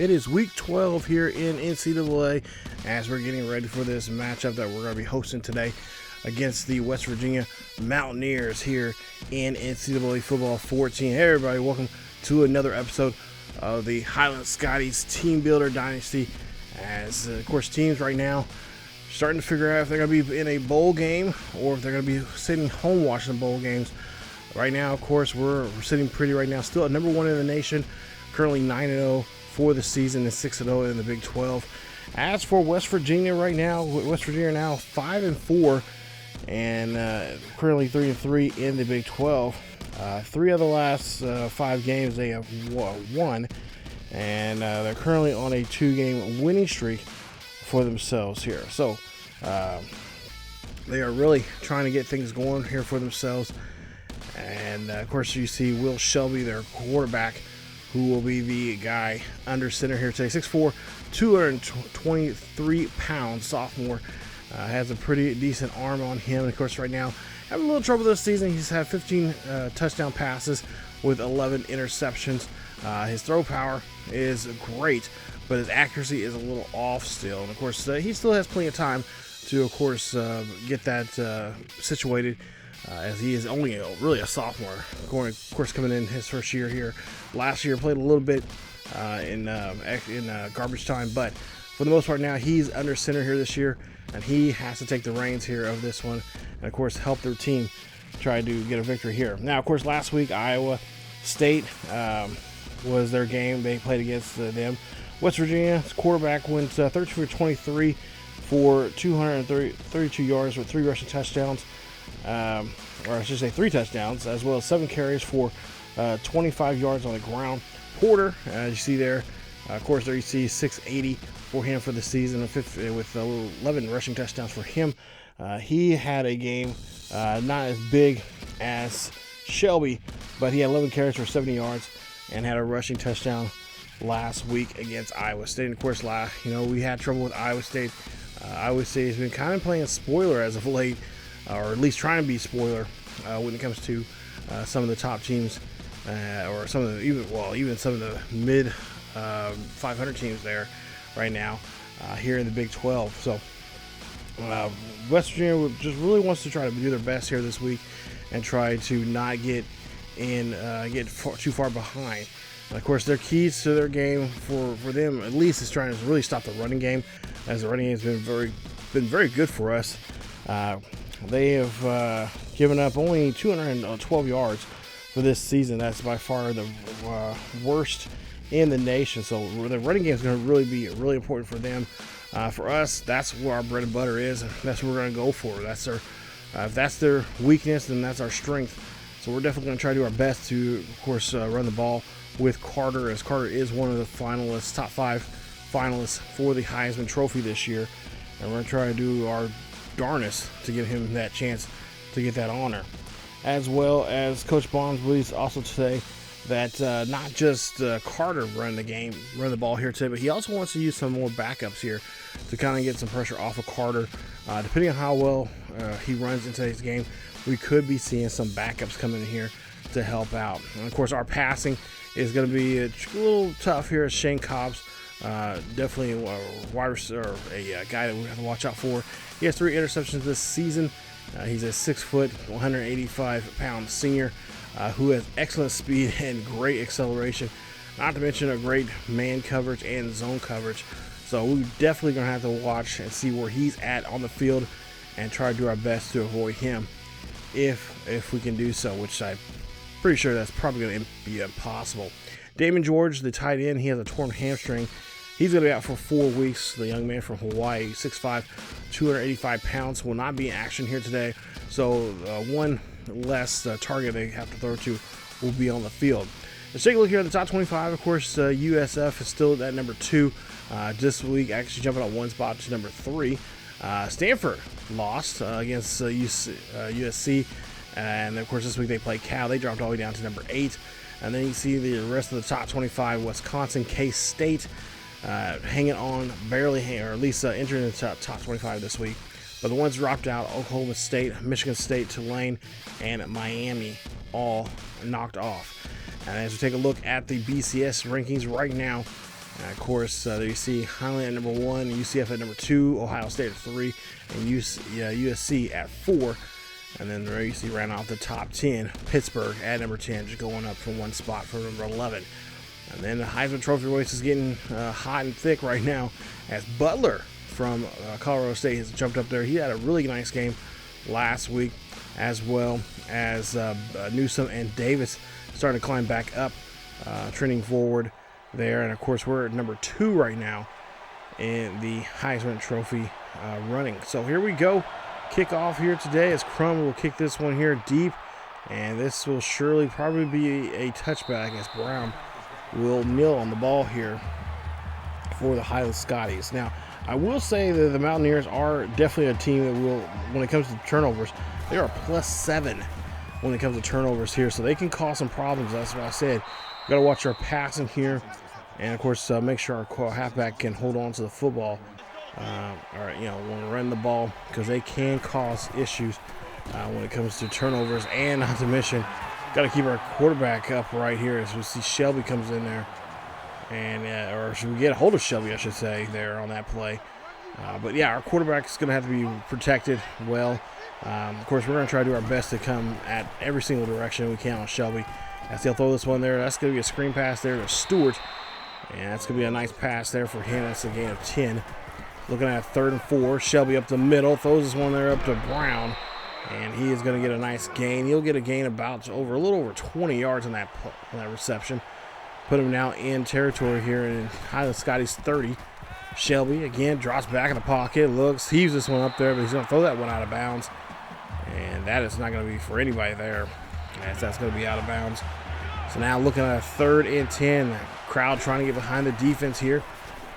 It is week 12 here in NCAA as we're getting ready for this matchup that we're going to be hosting today against the West Virginia Mountaineers here in NCAA Football 14. Hey everybody, welcome to another episode of the Highland Scotties Teambuilder Dynasty. As of course teams right now starting to figure out if they're going to be in a bowl game or if they're going to be sitting home watching bowl games. Right now, of course, we're sitting pretty right now, still at number one in the nation, currently 9-0 for the season and 6-0 in the Big 12. As for West Virginia right now, West Virginia now 5-4 and currently 3-3 in the Big 12. 3 of the last 5 games they have won, and they're currently on a 2-game winning streak for themselves here. So they are really trying to get things going here for themselves. And of course, you see Will Shelby, their quarterback, who will be the guy under center here today. 6'4", 223 pounds, sophomore. Has a pretty decent arm on him. And of course, right now, having a little trouble this season. He's had 15 touchdown passes with 11 interceptions. His throw power is great, but his accuracy is a little off still. And of course, he still has plenty of time to, of course, get that situated. As he is only really a sophomore, of course, coming in his first year here. Last year played a little bit in garbage time, but for the most part now he's under center here this year, and he has to take the reins here of this one, and of course help their team try to get a victory here. Now, of course, last week Iowa State was their game. They played against them. West Virginia's quarterback went 13 for 23 for 232 yards with 3 rushing touchdowns. Or I should say 3 touchdowns, as well as 7 carries for 25 yards on the ground. Porter, as you see there, of course, there you see 680 for him for the season, with 11 rushing touchdowns for him. He had a game not as big as Shelby, but he had 11 carries for 70 yards and had a rushing touchdown last week against Iowa State. And of course, we had trouble with Iowa State. Iowa State has been kind of playing spoiler as of late, or at least trying to be spoiler when it comes to some of the top teams, or some of the even some of the mid 500 teams there right now here in the Big 12. So West Virginia just really wants to try to do their best here this week and try to not get too far behind. And of course, their keys to their game for them at least is trying to really stop the running game, as the running game has been very good for us. They have given up only 212 yards for this season. That's by far the worst in the nation. So the running game is going to really be really important for them. For us, that's where our bread and butter is. That's what we're going to go for. That's if that's their weakness, then that's our strength. So we're definitely going to try to do our best to, of course, run the ball with Carter, as Carter is one of the finalists, top 5 finalists for the Heisman Trophy this year. And we're going to try to do our darnest to give him that chance to get that honor. As well as Coach Bonds believes also today that not just Carter run the ball here today, but he also wants to use some more backups here to kind of get some pressure off of Carter. Depending on how well he runs in today's game, we could be seeing some backups coming in here to help out. And of course, our passing is going to be a little tough here as Shane Cobbs. Definitely a wide receiver, a guy that we have to watch out for. He has 3 interceptions this season. He's a 6', 185-pound senior who has excellent speed and great acceleration, not to mention a great man coverage and zone coverage. So we're definitely going to have to watch and see where he's at on the field and try to do our best to avoid him if we can do so, which I'm pretty sure that's probably going to be impossible. Damon George, the tight end, he has a torn hamstring. He's going to be out for 4 weeks. The young man from Hawaii, 6'5", 285 pounds, will not be in action here today. So one less target they have to throw to will be on the field. Let's take a look here at the top 25. Of course, USF is still at number 2. This week, actually jumping up 1 spot to number 3. Stanford lost against USC. And, of course, this week they played Cal. They dropped all the way down to number 8. And then you see the rest of the top 25, Wisconsin, K-State, hanging on, barely or at least entering the top 25 this week. But the ones dropped out, Oklahoma State, Michigan State, Tulane, and Miami, all knocked off. And as we take a look at the BCS rankings right now, Of course, there you see Highland at number 1, UCF at number 2, Ohio State at 3, and USC at 4. And then there you see right off the top 10, Pittsburgh at number 10, just going up from one spot from number 11. And then the Heisman Trophy race is getting hot and thick right now, as Butler from Colorado State has jumped up there. He had a really nice game last week, as well as Newsom and Davis starting to climb back up, trending forward there. And of course, we're at number 2 right now in the Heisman Trophy running. So here we go. Kickoff here today as Crum will kick this one here deep, and this will surely probably be a touchback as Brown will kneel on the ball here for the Highland Scotties. Now, I will say that the Mountaineers are definitely a team that will, when it comes to turnovers, they are +7 when it comes to turnovers here, so they can cause some problems. That's what I said. Got to watch our passing here, and of course make sure our halfback can hold on to the football, or when we run the ball, because they can cause issues when it comes to turnovers. And not to mention, got to keep our quarterback up right here as we see Shelby comes in there, and or should we get a hold of Shelby, I should say, there on that play. But yeah, our quarterback is going to have to be protected well. Of course, we're going to try to do our best to come at every single direction we can on Shelby. As he'll throw this one there, that's going to be a screen pass there to Stewart, and that's going to be a nice pass there for him. That's a gain of 10. Looking at 3rd and 4, Shelby up the middle, throws this one there up to Brown, and he is going to get a nice gain. He'll get a gain about a little over 20 yards on that reception. Put him now in territory here in Highland Scotties 30. Shelby again drops back in the pocket, looks, heaves this one up there, but he's going to throw that one out of bounds, and that is not going to be for anybody there, as that's going to be out of bounds. So now looking at a 3rd and 10, crowd trying to get behind the defense here.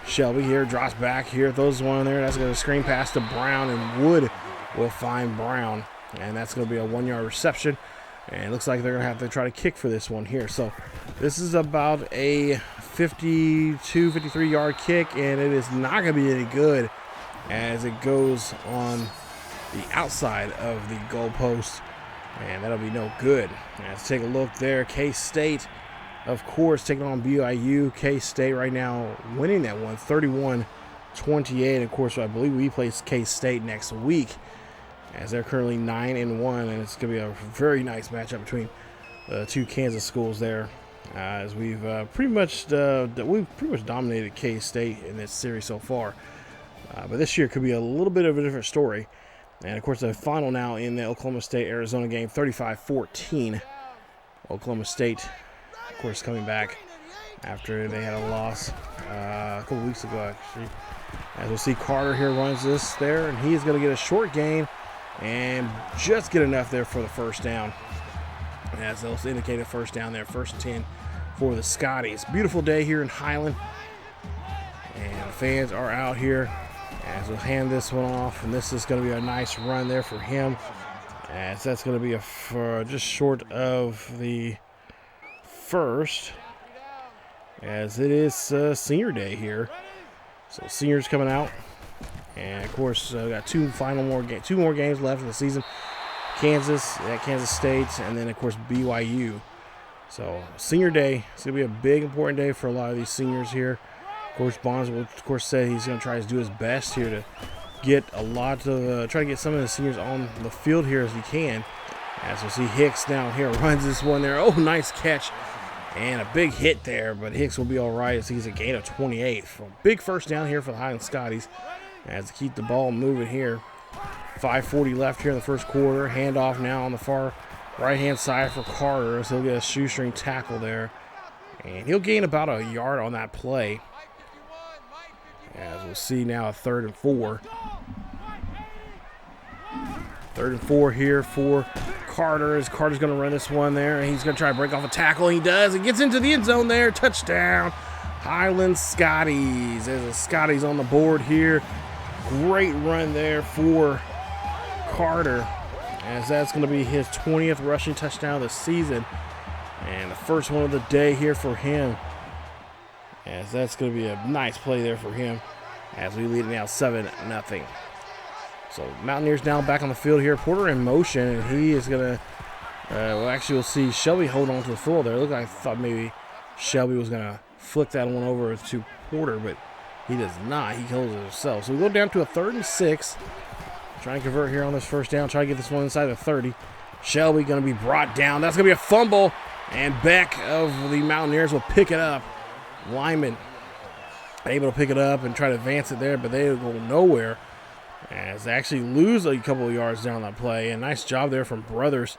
Shelby here drops back here, throws one in there. That's going to screen pass to Brown, and Wood will find Brown, and that's going to be a 1-yard reception. And it looks like they're going to have to try to kick for this one here. So this is about a 52, 53-yard kick, and it is not going to be any good as it goes on the outside of the goalpost, and that'll be no good. Let's take a look there. K-State, of course, taking on BYU. K-State right now winning that one, 31-28. Of course, I believe we play K-State next week, as they're currently 9-1, and it's going to be a very nice matchup between the two Kansas schools there, as we've pretty much dominated K-State in this series so far. But this year could be a little bit of a different story. And, of course, the final now in the Oklahoma State-Arizona game, 35-14. Oklahoma State, of course, coming back after they had a loss a couple weeks ago, actually. As we'll see, Carter here runs this there, and he is going to get a short gain and just get enough there for the first down. As they'll indicate a first down there, 1st and 10 for the Scotties. Beautiful day here in Highland, and the fans are out here as we'll hand this one off, and this is going to be a nice run there for him, as that's going to be just short of the first, as it is senior day here. So seniors coming out, and of course we got two more games left in the season. Kansas at Kansas State, and then of course BYU. So senior day, it's gonna be a big important day for a lot of these seniors here. Coach Bonds will of course say he's gonna try to do his best here to get a lot of try to get some of the seniors on the field here as he can. As we'll see, Hicks now here runs this one there. Oh, nice catch. And a big hit there, but Hicks will be all right as he's a gain of 28. Big first down here for the Highland Scotties as to keep the ball moving here. 5:40 left here in the first quarter. Handoff now on the far right-hand side for Carter, so he'll get a shoestring tackle there. And he'll gain about a yard on that play. As we'll see now, a 3rd and 4. 3rd and 4 here for Carter, as Carter's going to run this one there, and he's going to try to break off a tackle. He does. He gets into the end zone there. Touchdown, Highland Scotties. There's a Scotties on the board here. Great run there for Carter, as that's going to be his 20th rushing touchdown of the season, and the first one of the day here for him, as that's going to be a nice play there for him, as we lead it now 7-0. So Mountaineers now back on the field here. Porter in motion, and he is going to, actually we'll see Shelby hold on to the football there. Look, I thought maybe Shelby was going to flick that one over to Porter, but he does not. He holds it himself. So we go down to a 3rd and 6. Trying to convert here on this first down. Try to get this one inside the 30. Shelby going to be brought down. That's going to be a fumble. And Beck of the Mountaineers will pick it up. Lyman able to pick it up and try to advance it there, but they go nowhere. As they actually lose a couple of yards down that play. And nice job there from Brothers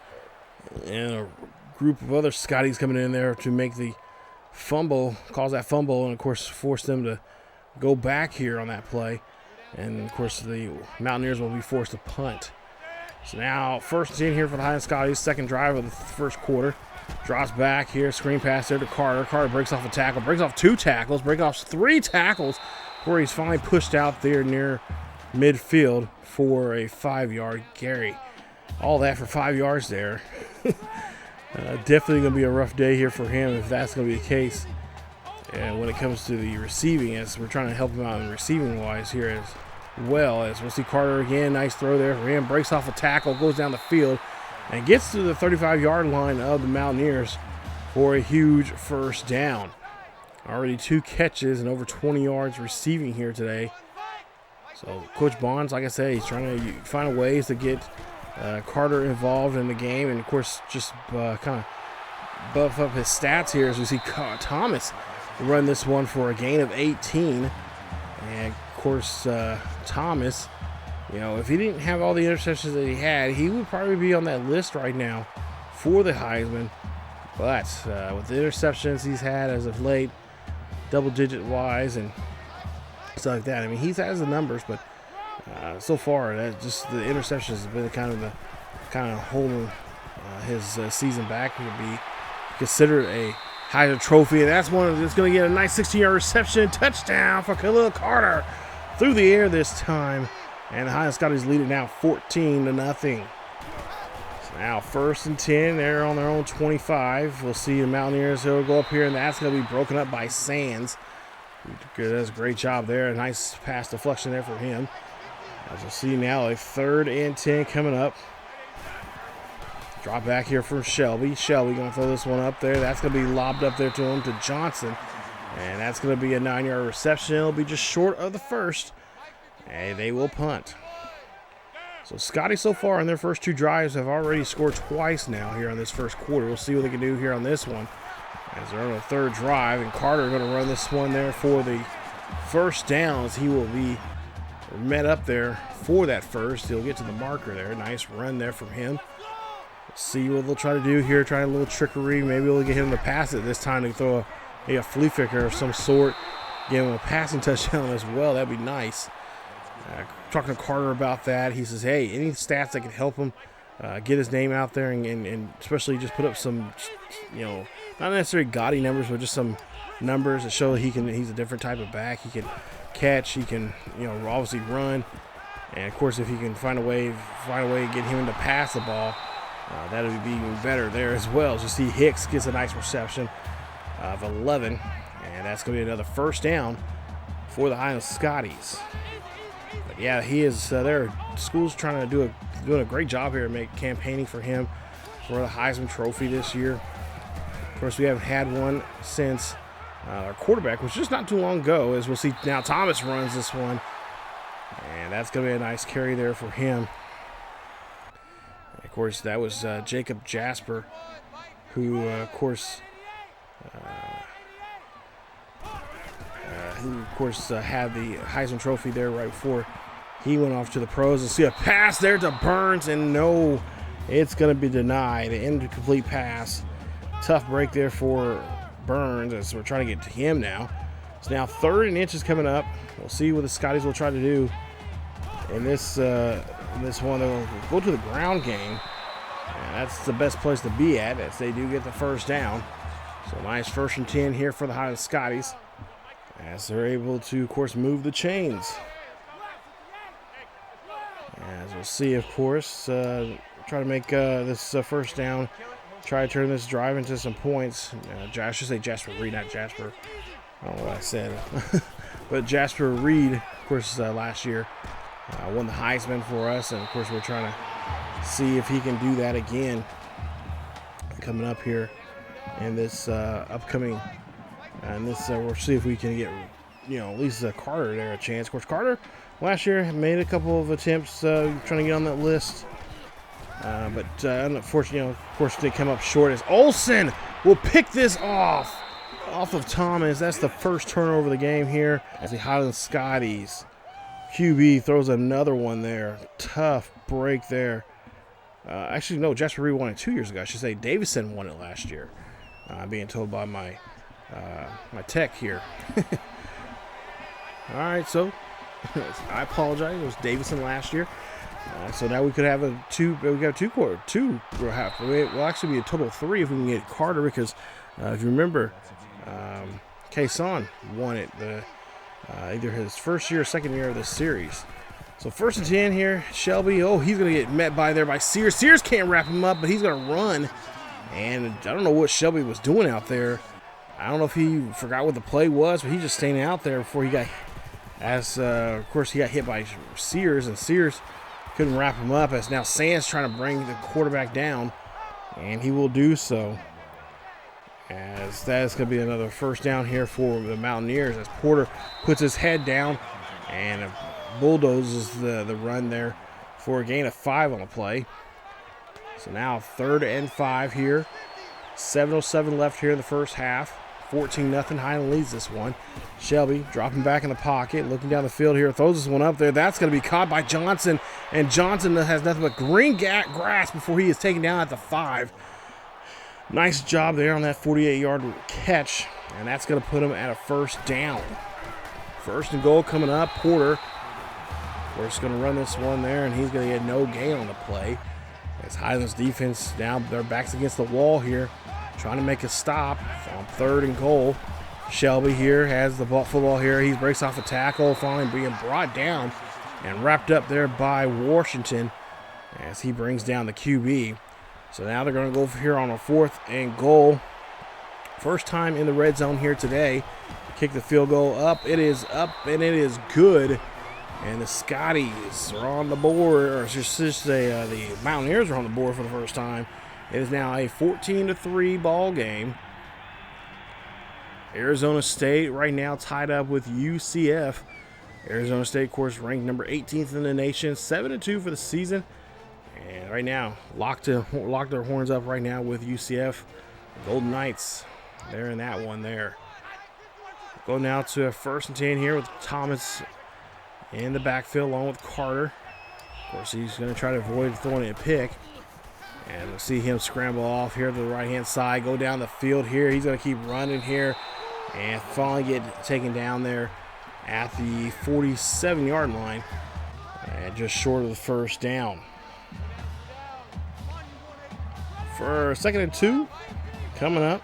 and a group of other Scotties coming in there to make the fumble, cause that fumble, and of course force them to go back here on that play. And of course the Mountaineers will be forced to punt. So now 1st and 10 here for the Highland Scotties. 2nd drive of the 1st quarter. Drops back here, screen pass there to Carter. Carter breaks off a tackle, breaks off 2 tackles, breaks off 3 tackles before he's finally pushed out there near midfield for a 5-yard carry. All that for 5 yards there. Definitely going to be a rough day here for him if that's going to be the case. And when it comes to the receiving, as we're trying to help him out in receiving wise here as well. As we'll see Carter again, nice throw there for him, breaks off a tackle, goes down the field, and gets to the 35-yard line of the Mountaineers for a huge 1st down. Already 2 catches and over 20 yards receiving here today. So Coach Bonds, like I said, he's trying to find ways to get Carter involved in the game, and of course just kind of buff up his stats here as we see Thomas run this one for a gain of 18. And of course Thomas, you know, if he didn't have all the interceptions that he had, he would probably be on that list right now for the Heisman. But with the interceptions he's had as of late, double-digit wise and stuff like that, I mean, he has the numbers, but so far, that just the interceptions has been kind of holding his season back. He would be considered a Heisman Trophy, and that's one that's going to get a nice 16-yard reception, touchdown for Khalil Carter through the air this time, and the Highland Scotties lead it now 14-0. So now 1st and 10, they're on their own 25. We'll see the Mountaineers. He'll go up here, and that's going to be broken up by Sands. Does a great job there. A nice pass deflection there for him. As we'll see now, a 3rd and 10 coming up. Drop back here from Shelby. Shelby going to throw this one up there. That's going to be lobbed up there to him, to Johnson. And that's going to be a 9-yard reception. It'll be just short of the 1st. And they will punt. So Scotty so far in their first 2 drives have already scored twice now here on this 1st quarter. We'll see what they can do here on this one. As they're on a 3rd drive, and Carter going to run this one there for the 1st down as he will be met up there for that 1st. He'll get to the marker there. Nice run there from him. Let's see what they'll try to do here. Try a little trickery. Maybe we'll get him to pass it this time to throw a flea flicker of some sort. Give him a passing touchdown as well. That'd be nice. Talking to Carter about that. He says, hey, any stats that can help him get his name out there and especially just put up some, you know, not necessarily gaudy numbers, but just some numbers that show he's a different type of back. He can catch, he can, you know, obviously run, and of course if he can find a way to get him to pass the ball, that would be even better there as well. As you see, Hicks gets a nice reception of 11, and that's going to be another 1st down for the Highland Scotties. But yeah, he is there. School's trying to doing a great job here, campaigning for him for the Heisman Trophy this year. Of course, we haven't had one since our quarterback was just not too long ago. As we'll see now, Thomas runs this one, and that's going to be a nice carry there for him. And of course, that was Jacob Jasper, who, of course, had the Heisman Trophy there right before he went off to the pros. And see a pass there to Burns, and no, it's going to be denied. An incomplete pass. Tough break there for Burns as we're trying to get to him now. So now 3rd and inches coming up. We'll see what the Scotties will try to do in this one. They'll go to the ground game, and that's the best place to be at as they do get the 1st down. So nice 1st and 10 here for the Highland Scotties as they're able to, of course, move the chains. As we'll see, of course, try to make this 1st down. Try to turn this drive into some points. I should say Jasper Reed, not Jasper. I don't know what I said. But Jasper Reed, of course, last year won the Heisman for us. And, of course, we're trying to see if he can do that again coming up here in this upcoming And this we'll see if we can get, at least Carter there a chance. Of course, Carter last year made a couple of attempts trying to get on that list. But unfortunately, of course, they come up short as Olsen will pick this off of Thomas. That's the first turnover of the game here as the Highland Scotties QB throws another one there. Tough break there. Actually, no, Jasper Reed won it 2 years ago. I should say Davison won it last year. Being told by my tech here. All right, so I apologize. It was Davison last year. So now we could have we got two half. It will actually be a total of 3 if we can get Carter, because if you remember, Kason won it either his first year or second year of this series. So 1st and 10 here. Shelby, he's going to get met by Sears. Sears can't wrap him up, but he's going to run. And I don't know what Shelby was doing out there. I don't know if he forgot what the play was, but he's just staying out there before he got, of course, he got hit by Sears, and Sears couldn't wrap him up, as now Sands trying to bring the quarterback down, and he will do so. As that is going to be another first down here for the Mountaineers, as Porter puts his head down and bulldozes the run there for a gain of 5 on the play. So now 3rd and 5 here. 7:07 left here in the first half. 14-0. Highland leads this one. Shelby dropping back in the pocket, looking down the field here, throws this one up there. That's going to be caught by Johnson, and Johnson has nothing but green grass before he is taken down at the 5. Nice job there on that 48-yard catch, and that's going to put him at a first down. 1st and goal coming up. Porter, we're just going to run this one there, and he's going to get no gain on the play. As Highland's defense now, their backs against the wall here, trying to make a stop on 3rd and goal. Shelby here has the football here. He breaks off a tackle, finally being brought down and wrapped up there by Washington as he brings down the QB. So now they're going to go here on a 4th and goal. First time in the red zone here today. Kick the field goal up. It is up, and it is good. And the Scotties are on the board, or just say the Mountaineers are on the board for the first time. It is now a 14-3 ball game. Arizona State right now tied up with UCF. Arizona State, of course, ranked number 18th in the nation, 7-2 for the season. And right now, lock their horns up right now with UCF. Golden Knights, they're in that one there. Go now to a 1st and 10 here with Thomas in the backfield along with Carter. Of course, he's going to try to avoid throwing a pick. And we'll see him scramble off here to the right-hand side, go down the field here. He's going to keep running here and finally get taken down there at the 47-yard line and just short of the first down. For 2nd and 2 coming up.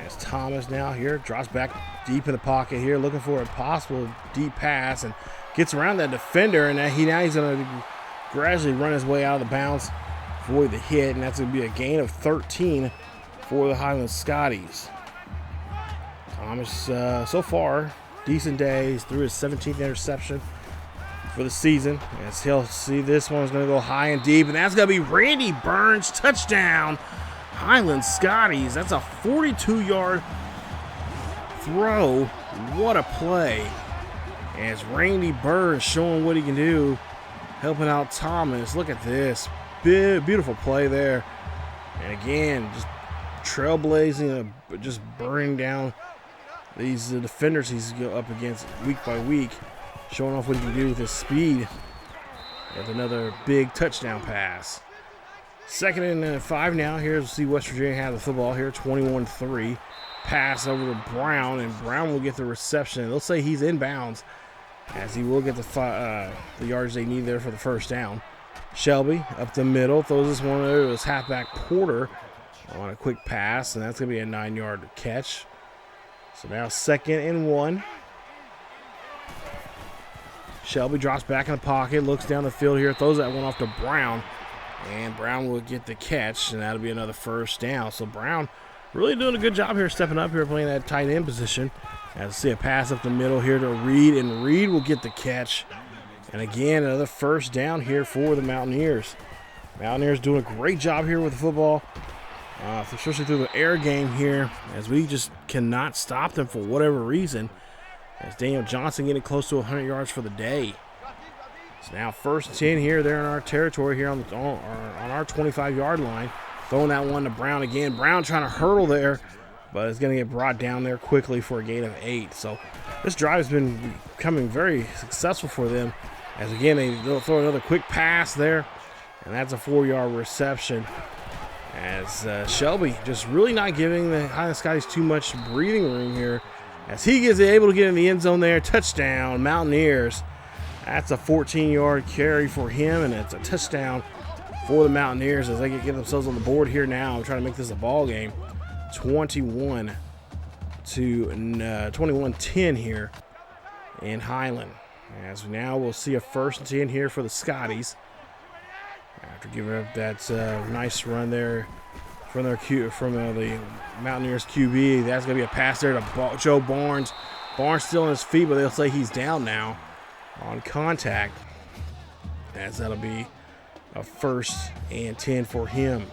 As Thomas now here drops back deep in the pocket here, looking for a possible deep pass, and gets around that defender, and now he's going to gradually run his way out of the bounds, avoid the hit, and that's going to be a gain of 13 for the Highland Scotties. Thomas, so far, decent day. He's through his 17th interception for the season. As he'll see, this one's going to go high and deep, and that's going to be Randy Burns, touchdown, Highland Scotties. That's a 42-yard throw. What a play. As Randy Burns showing what he can do, helping out Thomas. Look at this. Beautiful play there. And again, just trailblazing, just burning down these defenders he's up against week by week, showing off what he can do with his speed. With another big touchdown pass. 2nd and 5 now. Here's, see West Virginia have the football here, 21-3. Pass over to Brown, and Brown will get the reception. They'll say he's inbounds, as he will get the yards they need there for the first down. Shelby up the middle, throws this one over to his halfback Porter on a quick pass, and that's going to be a 9-yard catch. So now 2nd and 1. Shelby drops back in the pocket, looks down the field here, throws that one off to Brown, and Brown will get the catch, and that'll be another first down. So Brown really doing a good job here, stepping up here, playing that tight end position. As see a pass up the middle here to Reed, and Reed will get the catch. And again, another first down here for the Mountaineers. Mountaineers doing a great job here with the football. especially through the air game here, as we just cannot stop them for whatever reason. As Daniel Johnson getting close to 100 yards for the day. So now 1st and 10 here. They're in our territory here on our 25-yard line. Throwing that one to Brown again. Brown trying to hurdle there, but it's going to get brought down there quickly for a gain of 8. So this drive has been becoming very successful for them. As again, they'll throw another quick pass there, and that's a 4-yard reception. As Shelby just really not giving the Highland Scotties too much breathing room here. As he is able to get in the end zone there. Touchdown, Mountaineers. That's a 14-yard carry for him, and it's a touchdown for the Mountaineers as they get themselves on the board here now, trying to make this a ball game. 21-10 here in Highland. As now we'll see a 1st and 10 here for the Scotties. After giving up that nice run there from the Mountaineers QB, that's going to be a pass there to Joe Barnes. Barnes still on his feet, but they'll say he's down now on contact, as that'll be a 1st and 10 for him.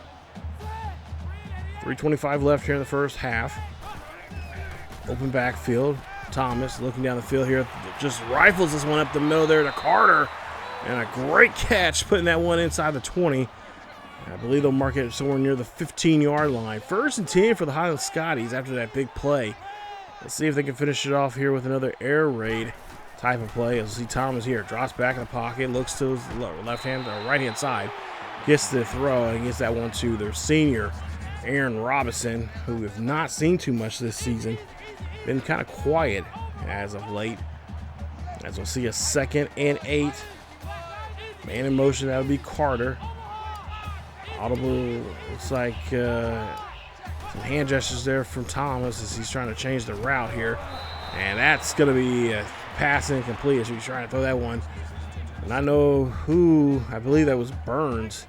3:25 left here in the first half. Open backfield. Thomas looking down the field here, just rifles this one up the middle there to Carter, and a great catch putting that one inside the 20. I believe they'll mark it somewhere near the 15-yard line. 1st and 10 for the Highland Scotties after that big play. Let's see if they can finish it off here with another air raid type of play. As we see Thomas here, drops back in the pocket, looks to his left hand or right hand side, gets the throw, and gets that one to their senior, Aaron Robinson, who we have not seen too much this season. Been kind of quiet as of late. As we'll see a 2nd and 8. Man in motion, that would be Carter. Audible, looks like some hand gestures there from Thomas as he's trying to change the route here. And that's going to be a pass incomplete as he's trying to throw that one. And I know who, I believe that was Burns.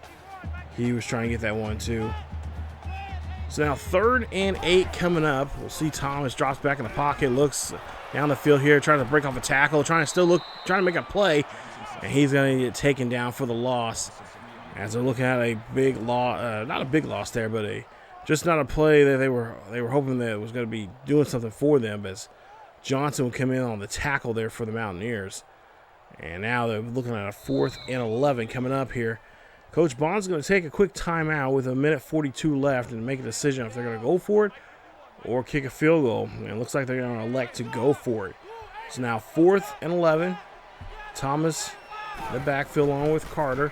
He was trying to get that one too. So now 3rd and 8 coming up. We'll see Thomas drops back in the pocket, looks down the field here, trying to break off a tackle, trying to make a play, and he's going to get taken down for the loss. As they're looking at a big loss, not a big loss there, but just not a play that they were hoping that it was going to be doing something for them. As Johnson will come in on the tackle there for the Mountaineers, and now they're looking at a 4th and 11 coming up here. Coach Bond's going to take a quick timeout with 1:42 left and make a decision if they're going to go for it or kick a field goal. And it looks like they're going to elect to go for it. So now 4th and 11. Thomas in the backfield along with Carter.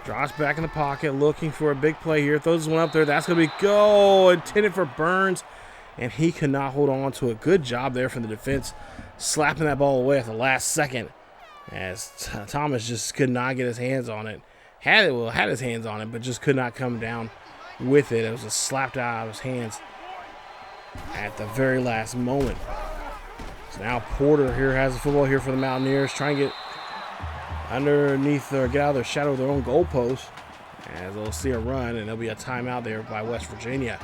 Drops back in the pocket, looking for a big play here. Throws one up there. That's going to be goal intended for Burns, and he could not hold on to it. Good job there from the defense, slapping that ball away at the last second, as Thomas just could not get his hands on it. Had his hands on it, but just could not come down with it. It was just slapped out of his hands at the very last moment. So now Porter here has the football here for the Mountaineers, trying to get underneath or get out of their shadow of their own goalpost. As they'll see a run, and there'll be a timeout there by West Virginia.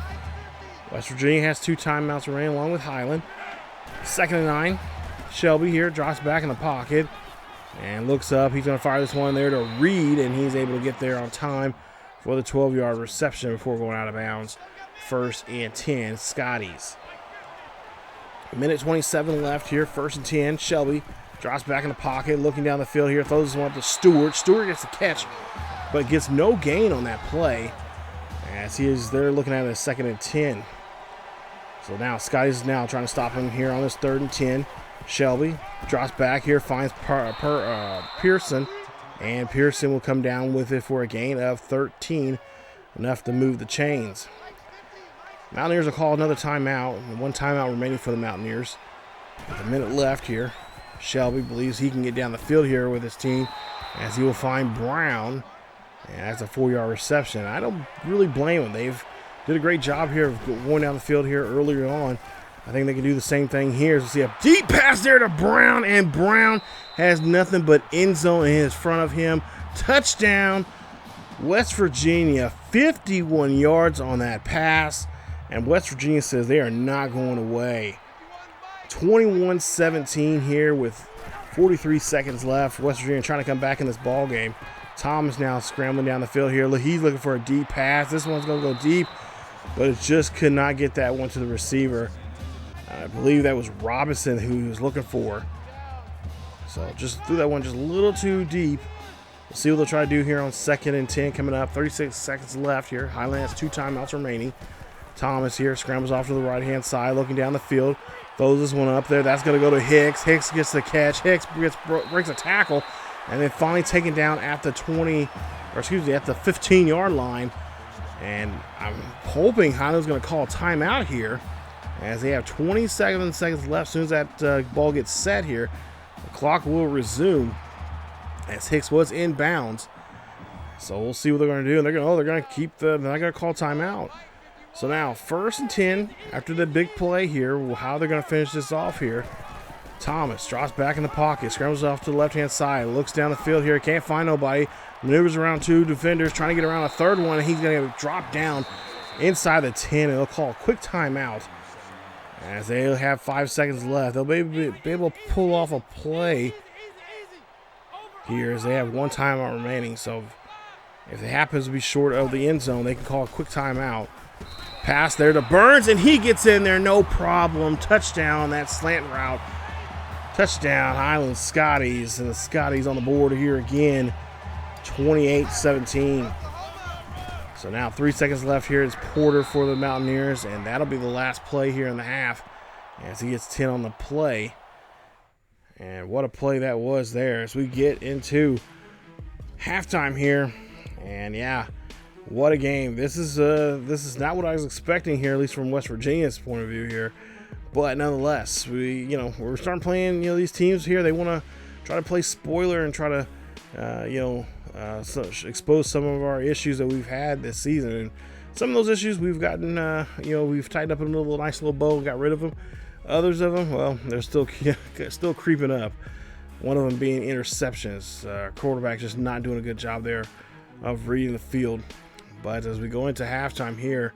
West Virginia has 2 timeouts remaining along with Highland. 2nd and 9. Shelby here drops back in the pocket and looks up. He's going to fire this one there to Reed, and he's able to get there on time for the 12-yard reception before going out of bounds. 1st and 10, Scotties. 1:27 left here, 1st and 10. Shelby drops back in the pocket, looking down the field here, throws this one up to Stewart. Stewart gets the catch, but gets no gain on that play, as they're looking at a 2nd and 10. So now Scotties is now trying to stop him here on this 3rd and 10. Shelby drops back here, finds Pearson, and Pearson will come down with it for a gain of 13, enough to move the chains. Mountaineers will call another timeout, and 1 timeout remaining for the Mountaineers. With a minute left here, Shelby believes he can get down the field here with his team, as he will find Brown, and that's a 4-yard reception. I don't really blame him. They've did a great job here of going down the field here earlier on. I think they can do the same thing here. So see a deep pass there to Brown, and Brown has nothing but end zone in front of him. Touchdown, West Virginia, 51 yards on that pass, and West Virginia says they are not going away. 21-17 here with 43 seconds left. West Virginia trying to come back in this ball game. Thomas now scrambling down the field here. He's looking for a deep pass. This one's going to go deep. but it just could not get that one to the receiver. I believe that was Robinson who he was looking for. So just threw that one just a little too deep. We'll see what they'll try to do here on 2nd and 10 coming up. 36 seconds left here. Highland has 2 timeouts remaining. Thomas here scrambles off to the right-hand side, looking down the field. Throws this one up there. That's going to go to Hicks. Hicks gets the catch. Hicks breaks a tackle, and then finally taken down at the 15-yard line. And I'm hoping Highland's going to call a timeout here, as they have 27 seconds left. As soon as that ball gets set here, the clock will resume, as Hicks was inbounds. So we'll see what they're going to do. And they're going to keep they're not going to call timeout. So now 1st and 10 after the big play here. How they're going to finish this off here. Thomas drops back in the pocket, scrambles off to the left-hand side, looks down the field here, can't find nobody, maneuvers around 2 defenders, trying to get around a 3rd one, and he's going to drop down inside the 10, and they'll call a quick timeout. As they have 5 seconds left, they'll be able to pull off a play here, as they have 1 timeout remaining. So if it happens to be short of the end zone, they can call a quick timeout. Pass there to Burns, and he gets in there, no problem. Touchdown on that slant route. Touchdown, Highland Scotties, and the Scotties on the board here again, 28-17. So now 3 seconds left here. It's Porter for the Mountaineers, and that'll be the last play here in the half, as he gets 10 on the play. And what a play that was there as we get into halftime here. And yeah, what a game. This is not what I was expecting here, at least from West Virginia's point of view here. But nonetheless, we're starting playing, these teams here. They want to try to play spoiler and try to, expose some of our issues that we've had this season. And some of those issues we've gotten, we've tied up in a nice little bow and got rid of them. Others of them, well, they're still creeping up. One of them being interceptions. Quarterback just not doing a good job there of reading the field. But as we go into halftime here,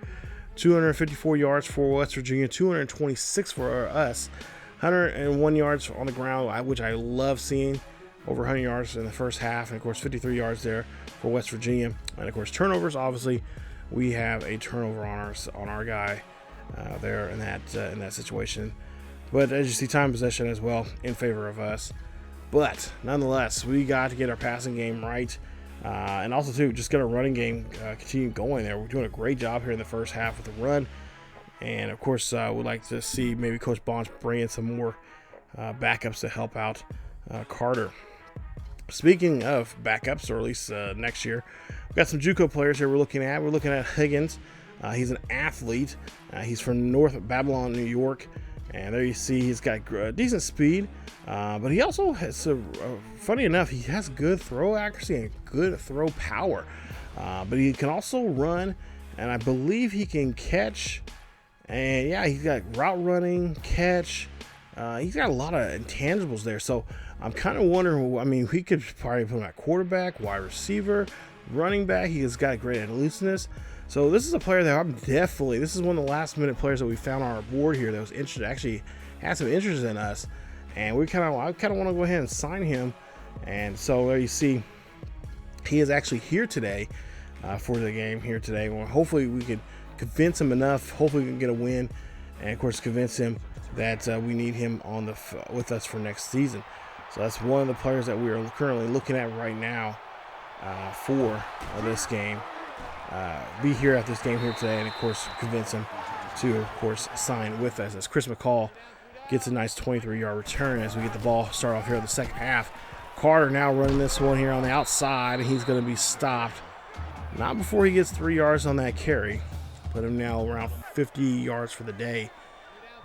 254 yards for West Virginia, 226 for us, 101 yards on the ground, which I love seeing, over 100 yards in the first half, and of course 53 yards there for West Virginia. And of course turnovers, obviously we have a turnover on our guy there in that situation. But as you see, time possession as well in favor of us. But nonetheless, we got to get our passing game right. And also, too, just get our running game continue going there. We're doing a great job here in the first half with the run. And, of course, we'd like to see maybe Coach Bonds bring in some more backups to help out Carter. Speaking of backups, or at least next year, we've got some JUCO players here we're looking at. We're looking at Higgins. He's an athlete. He's from North Babylon, New York. And there you see he's got decent speed. But he also has, funny enough, he has good throw accuracy and good throw power. But he can also run, and I believe he can catch. And yeah, he's got route running, catch. He's got a lot of intangibles there. So I'm kind of wondering, we could probably put him at quarterback, wide receiver, running back. He has got great looseness. So this is a player that this is one of the last minute players that we found on our board here that was interested, actually had some interest in us. And I kind of want to go ahead and sign him. And so there you see, he is actually here today for the game here today. Well, hopefully we could convince him enough. Hopefully we can get a win, and of course convince him that we need him with us for next season. So that's one of the players that we are currently looking at right now for this game. Be here at this game here today, and of course convince him to, of course, sign with us, as Chris McCall gets a nice 23-yard return as we get the ball start off here in the second half. Carter now running this one here on the outside, and he's going to be stopped not before he gets 3 yards on that carry. Put him now around 50 yards for the day.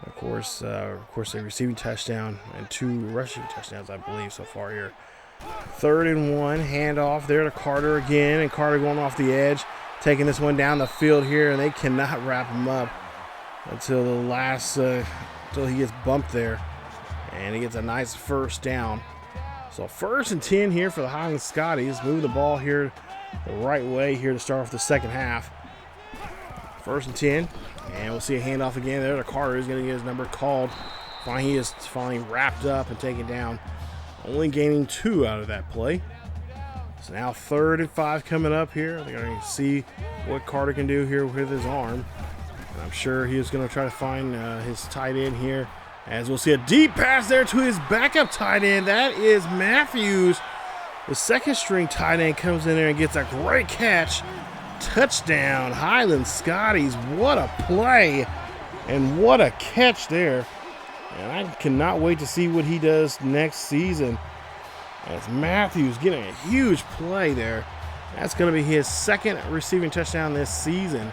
Of course, a receiving touchdown and 2 rushing touchdowns, I believe, so far here. 3rd and 1, handoff there to Carter again, and Carter going off the edge, taking this one down the field here, and they cannot wrap him up until until he gets bumped there, and he gets a nice first down. So 1st and 10 here for the Highland Scotties. Move the ball here the right way here to start off the second half. 1st and 10, and we'll see a handoff again there to Carter. He's going to get his number called. He is finally wrapped up and taken down, only gaining 2 out of that play. So now 3rd and 5 coming up here. They're going to see what Carter can do here with his arm. And I'm sure he was going to try to find his tight end here. As we'll see a deep pass there to his backup tight end. That is Matthews. The second string tight end comes in there and gets a great catch. Touchdown, Highland Scotties. What a play and what a catch there. And I cannot wait to see what he does next season. As Matthews getting a huge play there. That's going to be his second receiving touchdown this season.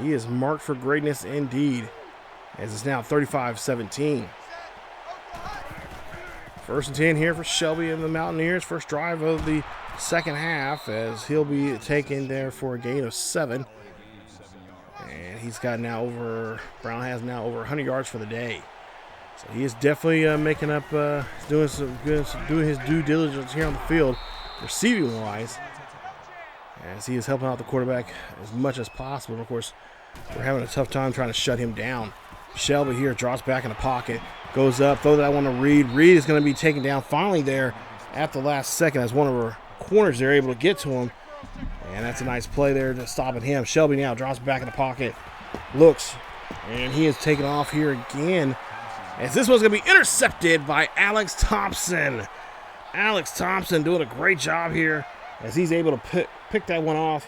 He is marked for greatness indeed. As it's now 35-17. First and 10 here for Shelby and the Mountaineers. First drive of the second half, as he'll be taken there for a gain of 7. And he's got now Brown has now over 100 yards for the day. So he is definitely making up, doing his due diligence here on the field, receiving wise, as he is helping out the quarterback as much as possible. And of course, we're having a tough time trying to shut him down. Shelby here drops back in the pocket, goes up, throw that one to Reed. Reed is going to be taken down finally there at the last second as one of our corners they're able to get to him. And that's a nice play there to stopping him. Shelby now drops back in the pocket, looks, and he is taken off here again. As this one's going to be intercepted by Alex Thompson. Alex Thompson doing a great job here as he's able to pick that one off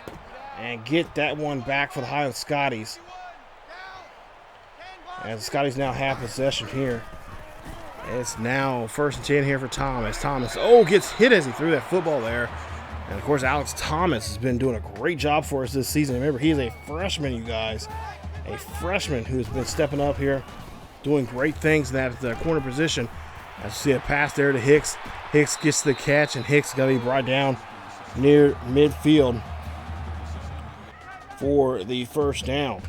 and get that one back for the Highland Scotties. As the Scotties now have possession here. It's now first and 10 here for Thomas. Thomas, gets hit as he threw that football there. And, of course, Alex Thomas has been doing a great job for us this season. Remember, he is a freshman, you guys. A freshman who has been stepping up here, doing great things in that corner position. As you see a pass there to Hicks. Hicks gets the catch, and Hicks got to be brought down near midfield for the first down.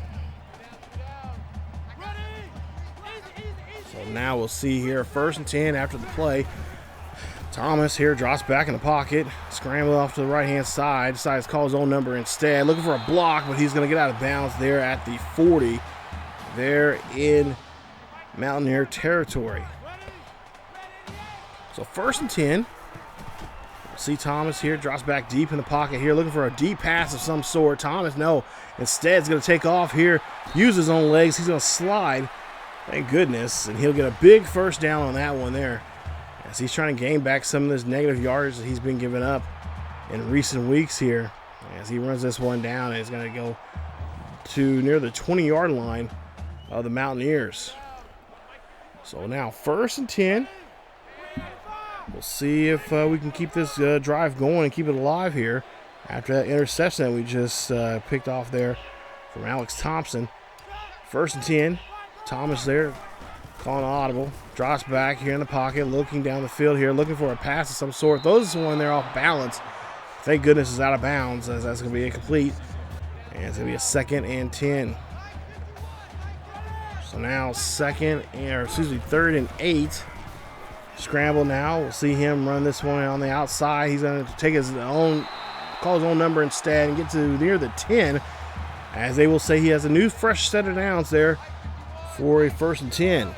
So now we'll see here, first and 10 after the play. Thomas here drops back in the pocket, scramble off to the right-hand side, decides to call his own number instead, looking for a block, but he's going to get out of bounds there at the 40. There in Mountaineer territory. So first and 10. We'll see Thomas here, drops back deep in the pocket here, looking for a deep pass of some sort. Thomas, no, instead is going to take off here, use his own legs. He's going to slide, thank goodness, and he'll get a big first down on that one there, as he's trying to gain back some of those negative yards that he's been giving up in recent weeks here. As he runs this one down, and he's going to go to near the 20-yard line of the Mountaineers. So now first and 10. We'll see if we can keep this drive going and keep it alive here after that interception that we just picked off there from Alex Thompson. First and 10. Thomas there calling audible. Drops back here in the pocket, looking down the field here, looking for a pass of some sort. Those one there off balance. Thank goodness is out of bounds, as that's going to be incomplete. And it's going to be a second and 10. So now third and 8. Scramble now. We'll see him run this one on the outside. He's going to take call his own number instead and get to near the 10. As they will say he has a new fresh set of downs there for a first and 10.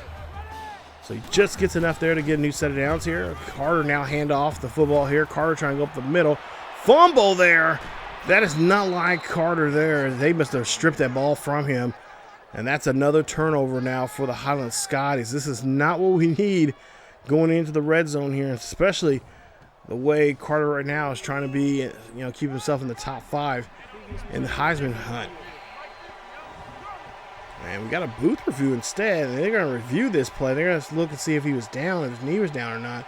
So he just gets enough there to get a new set of downs here. Carter now hand off the football here. Carter trying to go up the middle. Fumble there. That is not like Carter there. They must have stripped that ball from him. And that's another turnover now for the Highland Scotties. This is not what we need going into the red zone here, especially the way Carter right now is trying to be, keep himself in the top 5 in the Heisman hunt. And we got a booth review instead, and they're going to review this play. They're going to look and see if he was down, if his knee was down or not.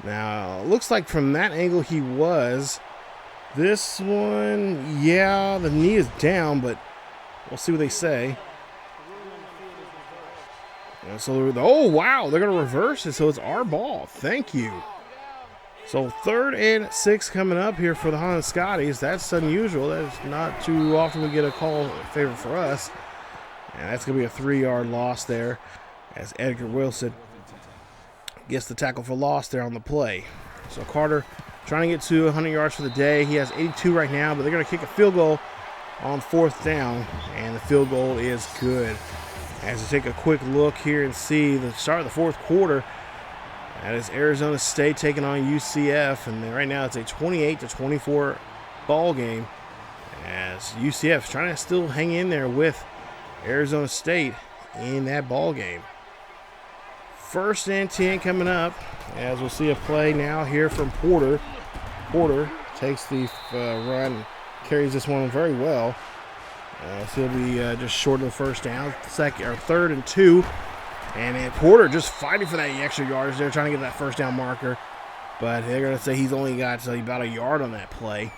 Now, it looks like from that angle he was. This one, yeah, the knee is down, but we'll see what they say. And so, wow, they're going to reverse it, so it's our ball. Thank you. So 3rd and 6 coming up here for the Highland Scotties. That's unusual. That's not too often we get a call in favor for us. And that's going to be a 3-yard loss there, as Edgar Wilson gets the tackle for loss there on the play. So Carter trying to get to 100 yards for the day. He has 82 right now, but they're going to kick a field goal on 4th down, and the field goal is good. As we take a quick look here and see the start of the 4th quarter, that is Arizona State taking on UCF, and right now it's a 28-24 ball game, as UCF is trying to still hang in there with Arizona State in that ball game. 1st and 10 coming up, as we'll see a play now here from Porter. Porter takes the run and carries this one very well. So he'll be just short of the first down. 3rd and 2. And then Porter just fighting for that extra yardage. They're trying to get that first down marker. But they're going to say he's only got about a yard on that play.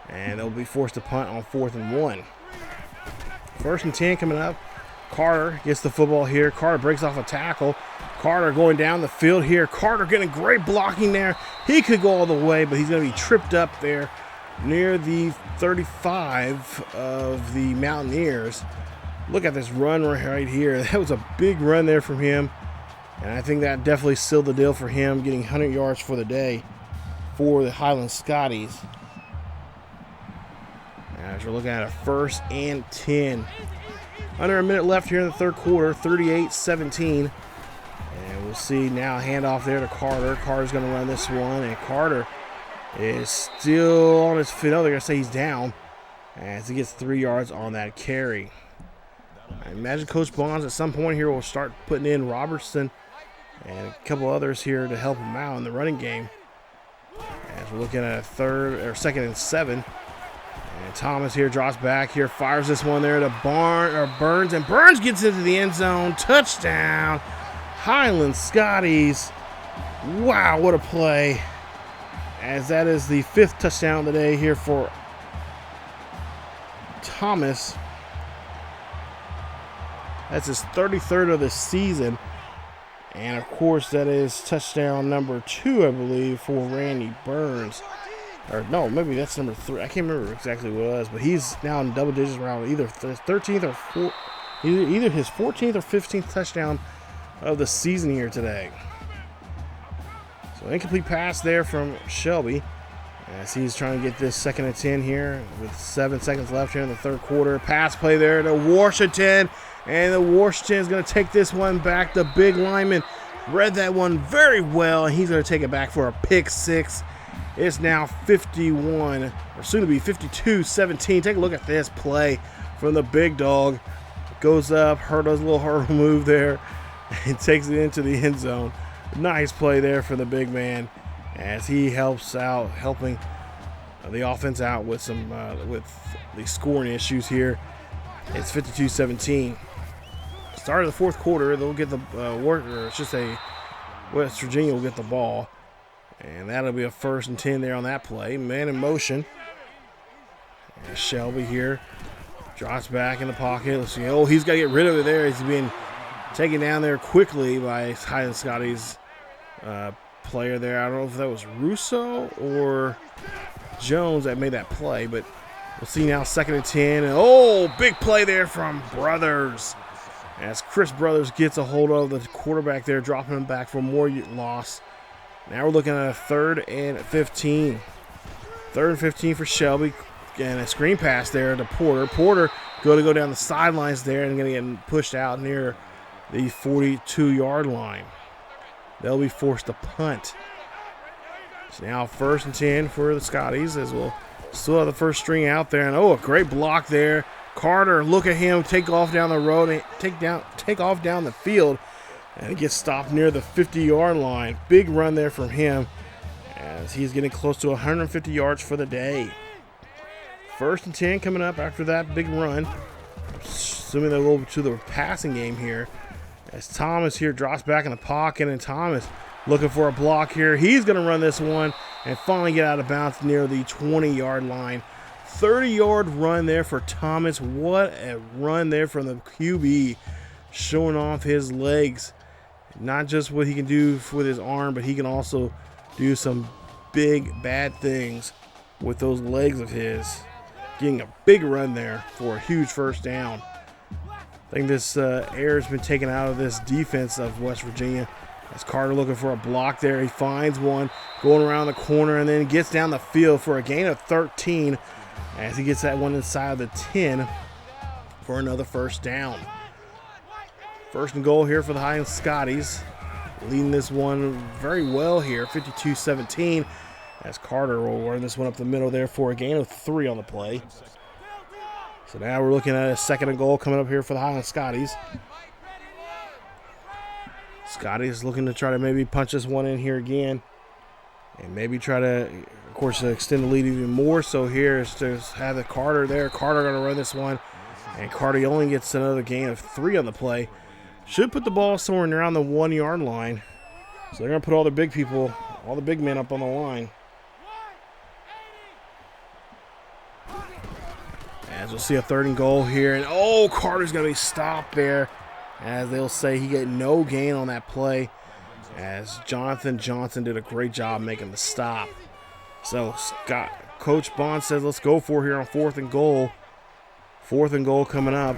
And they'll be forced to punt on 4th and 1. 1st and 10 coming up. Carter gets the football here. Carter breaks off a tackle. Carter going down the field here. Carter getting great blocking there. He could go all the way, but he's going to be tripped up there near the 35 of the Mountaineers. Look at this run right here. That was a big run there from him. And I think that definitely sealed the deal for him, getting 100 yards for the day for the Highland Scotties. As we're looking at a 1st and 10. Under a minute left here in the 3rd quarter, 38-17. And we'll see now a handoff there to Carter. Carter's going to run this one, and Carter is still on his feet. Oh, they're going to say he's down as he gets 3 yards on that carry. I imagine Coach Bonds at some point here will start putting in Robertson and a couple others here to help him out in the running game. As we're looking at a 2nd and 7. And Thomas here drops back here, fires this one there to Burns, and Burns gets into the end zone. Touchdown, Highland Scotties. Wow, what a play. As that is the 5th touchdown of the day here for Thomas. That's his 33rd of the season. And, of course, that is touchdown number 2, I believe, for Randy Burns. Or, no, maybe that's number 3. I can't remember exactly what it was. But he's now in double digits around either 13th or either his 14th or 15th touchdown of the season here today. So, incomplete pass there from Shelby. As he's trying to get this 2nd and 10 here with 7 seconds left here in the 3rd quarter. Pass play there to Washington. And the Washington is going to take this one back. The big lineman read that one very well, and he's going to take it back for a pick 6. It's now 51, or soon to be 52-17. Take a look at this play from the big dog. Goes up, does a little hurdle move there, and takes it into the end zone. Nice play there for the big man as he helps out, helping the offense out with some with the scoring issues here. It's 52-17. Start of the 4th quarter, they'll get the West Virginia will get the ball. And that'll be a 1st and 10 there on that play. Man in motion. And Shelby here drops back in the pocket. Let's see. Oh, he's got to get rid of it there. He's being taken down there quickly by Highland Scotties player there. I don't know if that was Russo or Jones that made that play, but we'll see now 2nd and 10. And oh, big play there from Brothers. As Chris Brothers gets a hold of the quarterback there, dropping him back for more loss. Now we're looking at a 3rd and 15. 3rd and 15 for Shelby. And a screen pass there to Porter. Porter going to go down the sidelines there and going to get pushed out near the 42-yard line. They'll be forced to punt. So now 1st and 10 for the Scotties as we'll still have the first string out there. And oh, a great block there. Carter, look at him take off down the road and take off down the field, and he gets stopped near the 50-yard line. Big run there from him as he's getting close to 150 yards for the day. 1st and 10 coming up after that big run. Assuming they'll go to the passing game here as Thomas here drops back in the pocket, and Thomas looking for a block here. He's going to run this one and finally get out of bounds near the 20-yard line. 30-yard run there for Thomas. What a run there from the QB, showing off his legs. Not just what he can do with his arm, but he can also do some big, bad things with those legs of his. Getting a big run there for a huge first down. I think this air has been taken out of this defense of West Virginia. As Carter looking for a block there. He finds one going around the corner and then gets down the field for a gain of 13 as he gets that one inside of the 10 for another first down. 1st and goal here for the Highland Scotties. Leading this one very well here, 52-17, as Carter will run this one up the middle there for a gain of 3 on the play. So now we're looking at a 2nd and goal coming up here for the Highland Scotties. Scotties looking to try to maybe punch this one in here again. And maybe try to, of course, extend the lead even more. So here is to have the Carter there. Carter going to run this one. And Carter only gets another gain of 3 on the play. Should put the ball somewhere around the 1-yard line. So they're going to put all the big people, all the big men up on the line. As we'll see a 3rd and goal here. And, oh, Carter's going to be stopped there. As they'll say, he got no gain on that play. As Jonathan Johnson did a great job making the stop. So Coach Bond says, let's go for here on 4th and goal. 4th and goal coming up.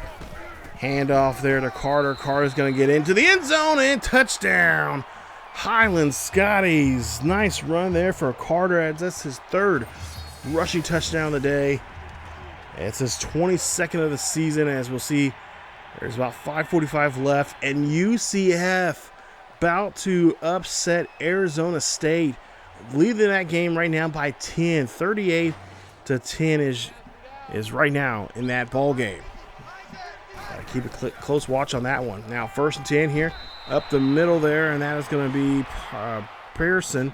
Handoff there to Carter. Carter's going to get into the end zone and touchdown. Highland Scotties. Nice run there for Carter. That's his 3rd rushing touchdown of the day. It's his 22nd of the season. As we'll see, there's about 5:45 left. And UCF about to upset Arizona State. Leading that game right now by 10. 38-10 is right now in that ball game. Gotta keep a close watch on that one. Now 1st and 10 here. Up the middle there, and that is going to be Pearson,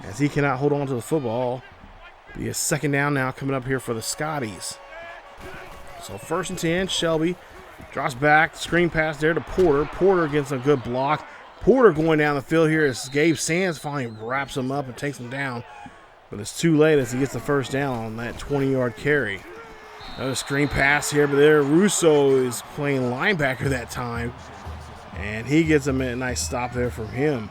as he cannot hold on to the football. Be a 2nd down now coming up here for the Scotties. So 1st and 10, Shelby drops back, screen pass there to Porter. Porter gets a good block. Porter going down the field here as Gabe Sands finally wraps him up and takes him down. But it's too late as he gets the 1st down on that 20-yard carry. Another screen pass here, but there Russo is playing linebacker that time. And he gets a nice stop there from him.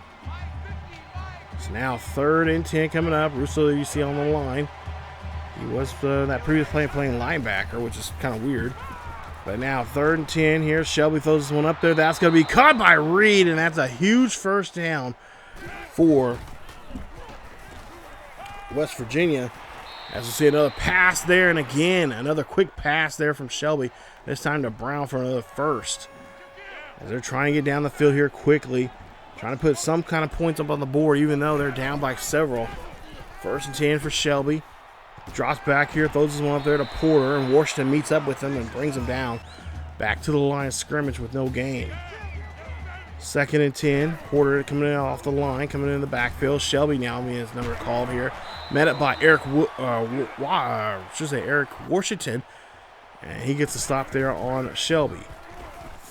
So now 3rd and 10 coming up. Russo, you see on the line. He was that previous play playing linebacker, which is kind of weird. But now 3rd and 10 here. Shelby throws this one up there. That's going to be caught by Reed, and that's a huge 1st down for West Virginia. As we see another pass there, and again, another quick pass there from Shelby. This time to Brown for another 1st. As they're trying to get down the field here quickly. Trying to put some kind of points up on the board, even though they're down by several. 1st and 10 for Shelby. Drops back here, throws this one up there to Porter, and Washington meets up with him and brings him down. Back to the line of scrimmage with no gain. 2nd and 10. Porter coming in off the line, coming in the backfield. Shelby now being his number called here. Met up by Eric Washington. And he gets a stop there on Shelby.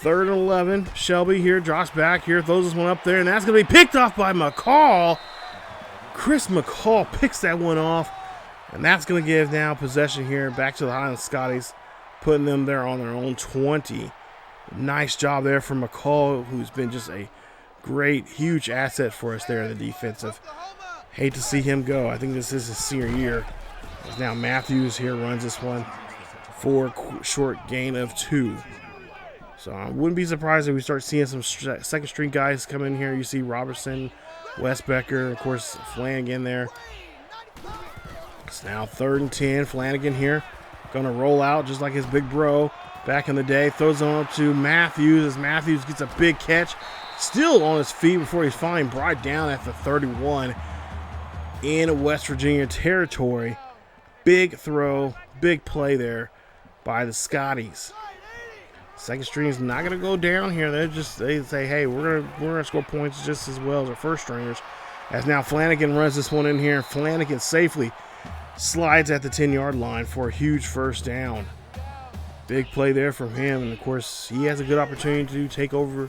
3rd and 11. Shelby here drops back here, throws this one up there, and that's going to be picked off by McCall. Chris McCall picks that one off. And that's going to give now possession here back to the Highland Scotties, putting them there on their own 20. Nice job there from McCall, who's been just a great, huge asset for us there in the defensive. Hate to see him go. I think this is his senior year. As now Matthews here runs this one for a short gain of 2. So I wouldn't be surprised if we start seeing some 2nd string guys come in here. You see Robertson, Westbecker, of course, Flanagan there. It's now 3rd and 10. Flanagan here. Going to roll out just like his big bro back in the day. Throws it on up to Matthews as Matthews gets a big catch. Still on his feet before he's finally brought down at the 31 in West Virginia territory. Big throw, big play there by the Scotties. 2nd string is not going to go down here. They say, hey, we're gonna score points just as well as our 1st stringers. As now Flanagan runs this one in here. Flanagan safely slides at the 10-yard line for a huge 1st down. Big play there from him, and of course he has a good opportunity to take over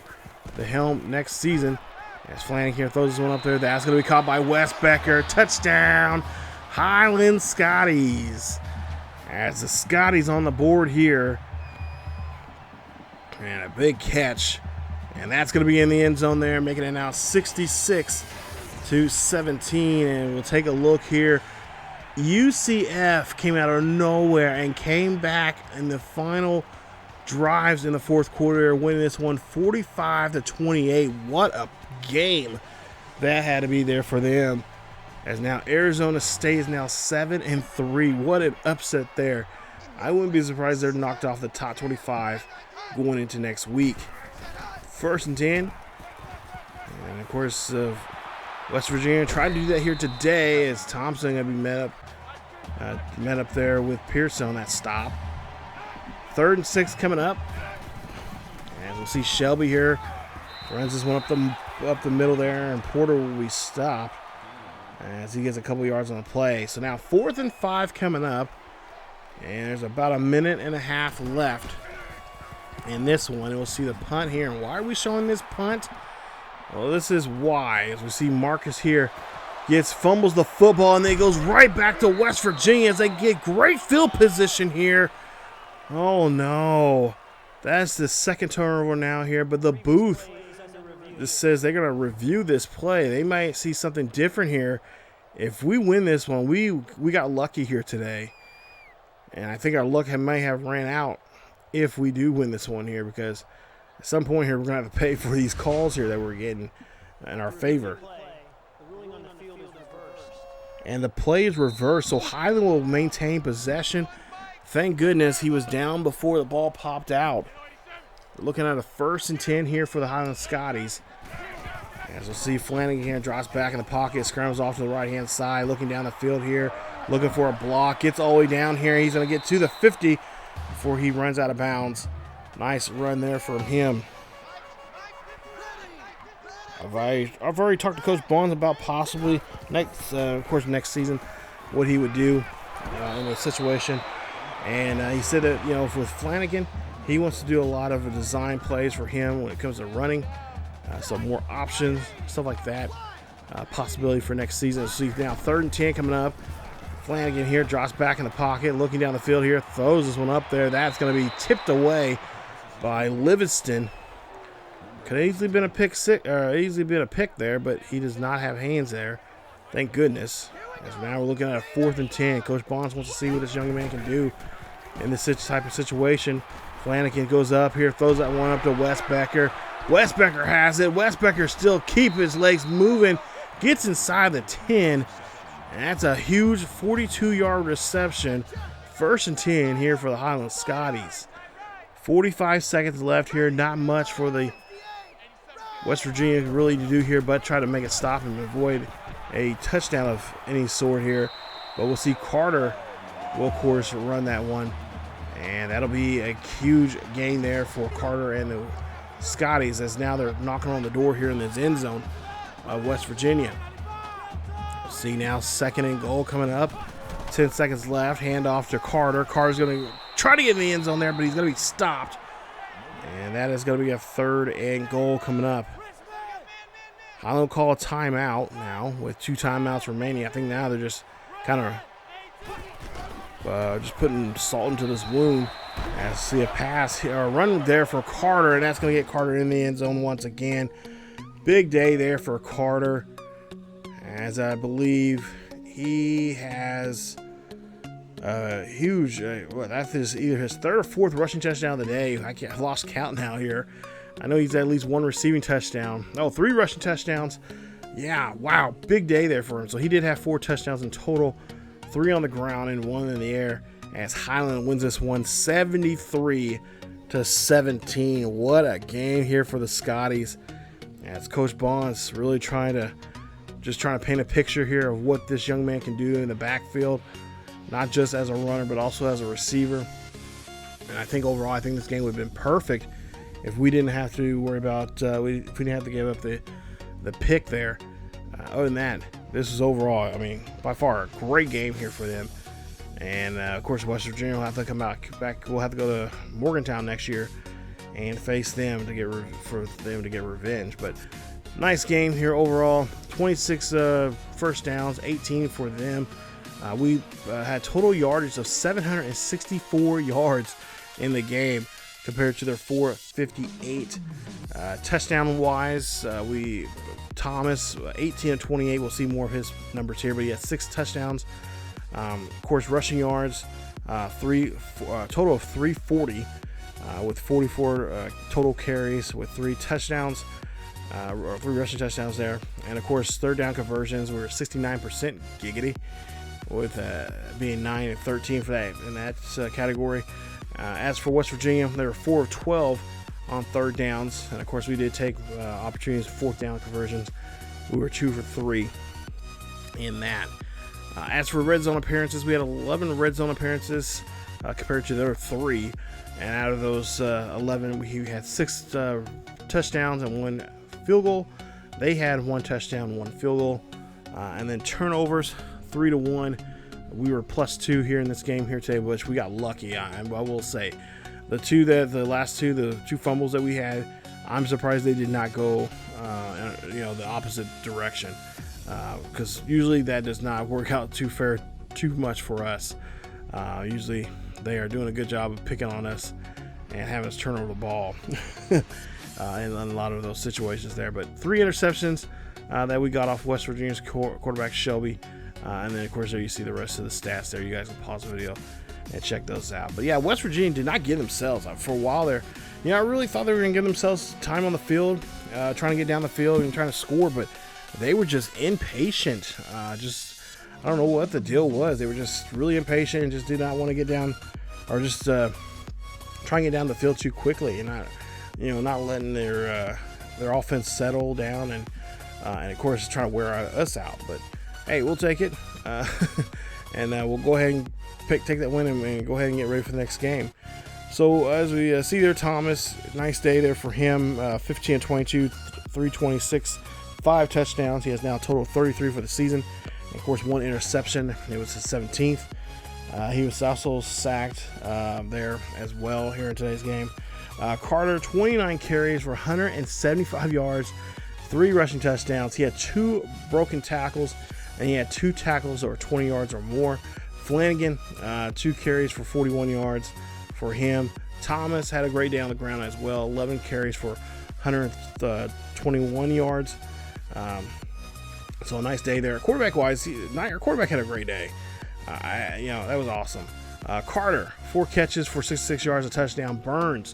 the helm next season. As Flanagan throws this one up there, that's going to be caught by Westbecker. Touchdown, Highland Scotties. As the Scotties on the board here, and a big catch, and that's going to be in the end zone there, making it now 66-17. And we'll take a look here. UCF came out of nowhere and came back in the final drives in the 4th quarter, winning this one 45-28. What a game that had to be there for them. As now Arizona State is now 7-3. What an upset there. I wouldn't be surprised they're knocked off the top 25 going into next week. 1st and 10. And of course, West Virginia tried to do that here today as Thompson going to be met up there with Pearson on that stop. 3rd and 6 coming up. And we'll see Shelby here. Runs this one up the middle there, and Porter will be stopped as he gets a couple yards on the play. So now 4th and 5 coming up. And there's about a minute and a half left in this one. And we'll see the punt here. And why are we showing this punt? Well, this is why. As we see Marcus here fumbles the football, and then it goes right back to West Virginia as they get great field position here. Oh, no. That's the 2nd turnover now here. But the booth, this says they're going to review this play. They might see something different here. If we win this one, we got lucky here today. And I think our luck may have ran out if we do win this one here, because at some point here we're going to have to pay for these calls here that we're getting in our favor. And the play is reversed, so Highland will maintain possession. Thank goodness he was down before the ball popped out. We're looking at a 1st and 10 here for the Highland Scotties. As we'll see, Flanagan here drops back in the pocket, scrambles off to the right-hand side, looking down the field here, looking for a block, gets all the way down here. He's going to get to the 50 before he runs out of bounds. Nice run there from him. I've already talked to Coach Barnes about possibly next season what he would do in a situation, and he said that with Flanagan, he wants to do a lot of design plays for him when it comes to running, so more options, stuff like that. Possibility for next season. So now 3rd and 10 coming up. Flanagan here drops back in the pocket, looking down the field here, throws this one up there. That's going to be tipped away by Livingston. Could have easily been a pick there, but he does not have hands there. Thank goodness. As now we're looking at a 4th and 10. Coach Bonds wants to see what this young man can do in this type of situation. Flanagan goes up here, throws that one up to Westbecker. Westbecker has it. Westbecker still keeps his legs moving, gets inside the 10, and that's a huge 42-yard reception. 1st and 10 here for the Highland Scotties. 45 seconds left here. Not much for the West Virginia really to do here, but try to make it stop and avoid a touchdown of any sort here. But we'll see Carter will, of course, run that one. And that'll be a huge gain there for Carter and the Scotties, as now they're knocking on the door here in this end zone of West Virginia. See now 2nd and goal coming up. 10 seconds left. Hand off to Carter. Carter's going to try to get in the end zone there, but he's going to be stopped. And that is going to be a 3rd and goal coming up. Highland will call a timeout now with 2 timeouts remaining. I think now they're just kind of just putting salt into this wound. As see a pass or a run there for Carter, and that's going to get Carter in the end zone once again. Big day there for Carter, as I believe he has a huge, that is either his 3rd or 4th rushing touchdown of the day. I've lost count now here. I know he's at least 1 receiving touchdown. Oh, 3 rushing touchdowns. Yeah, wow, big day there for him. So he did have 4 touchdowns in total, 3 on the ground and 1 in the air, as Highland wins this one 73-17. What a game here for the Scotties. As Coach Bonds really trying to paint a picture here of what this young man can do in the backfield, not just as a runner, but also as a receiver. And I think overall, I think this game would have been perfect if we didn't have to worry about, if we didn't have to give up the pick there. Other than that, this is overall, I mean, by far a great game here for them. And of course, West Virginia will have to come back. We'll have to go to Morgantown next year and face them to get revenge. But nice game here overall. 26 first downs, 18 for them. We had total yardage of 764 yards in the game compared to their 458. Touchdown-wise, Thomas, 18 of 28. We'll see more of his numbers here, but he had 6 touchdowns. Of course, rushing yards, total of 340 with 44 total carries with 3 touchdowns, or 3 rushing touchdowns there. And, of course, 3rd down conversions were 69% giggity, with being 9 and 13 for that in that category. As for West Virginia, they were 4 of 12 on 3rd downs. And, of course, we did take opportunities for 4th down conversions. We were 2 for 3 in that. As for red zone appearances, we had 11 red zone appearances compared to their 3. And out of those 11, he had 6 touchdowns and 1 field goal. They had 1 touchdown, 1 field goal. And then turnovers, 3-1. We were +2 here in this game here today, which we got lucky. I will say, the 2 fumbles that we had, I'm surprised they did not go, the opposite direction, because usually that does not work out too much for us. Usually they are doing a good job of picking on us and having us turn over the ball in a lot of those situations there. But 3 interceptions that we got off West Virginia's quarterback Shelby. And then, of course, there you see the rest of the stats there. You guys can pause the video and check those out. But, yeah, West Virginia did not give themselves. For a while there, I really thought they were going to give themselves time on the field, trying to get down the field and trying to score. But they were just impatient. I don't know what the deal was. They were just really impatient and just did not want to get down, or just trying to get down the field too quickly and not letting their offense settle down and of course trying to wear us out. But hey, we'll take it, and we'll go ahead and take that win and go ahead and get ready for the next game. So as we see there, Thomas, nice day there for him. 15 and 22, 326, 5 touchdowns. He has now a total of 33 for the season. And of course, 1 interception. It was his 17th. He was also sacked there as well here in today's game. Carter, 29 carries for 175 yards, 3 rushing touchdowns. He had 2 broken tackles, and he had 2 tackles that were 20 yards or more. Flanagan, 2 carries for 41 yards for him. Thomas had a great day on the ground as well. 11 carries for 121 yards. So a nice day there. Quarterback-wise, our quarterback had a great day. That was awesome. Carter, 4 catches for 66 yards, a touchdown. Burns,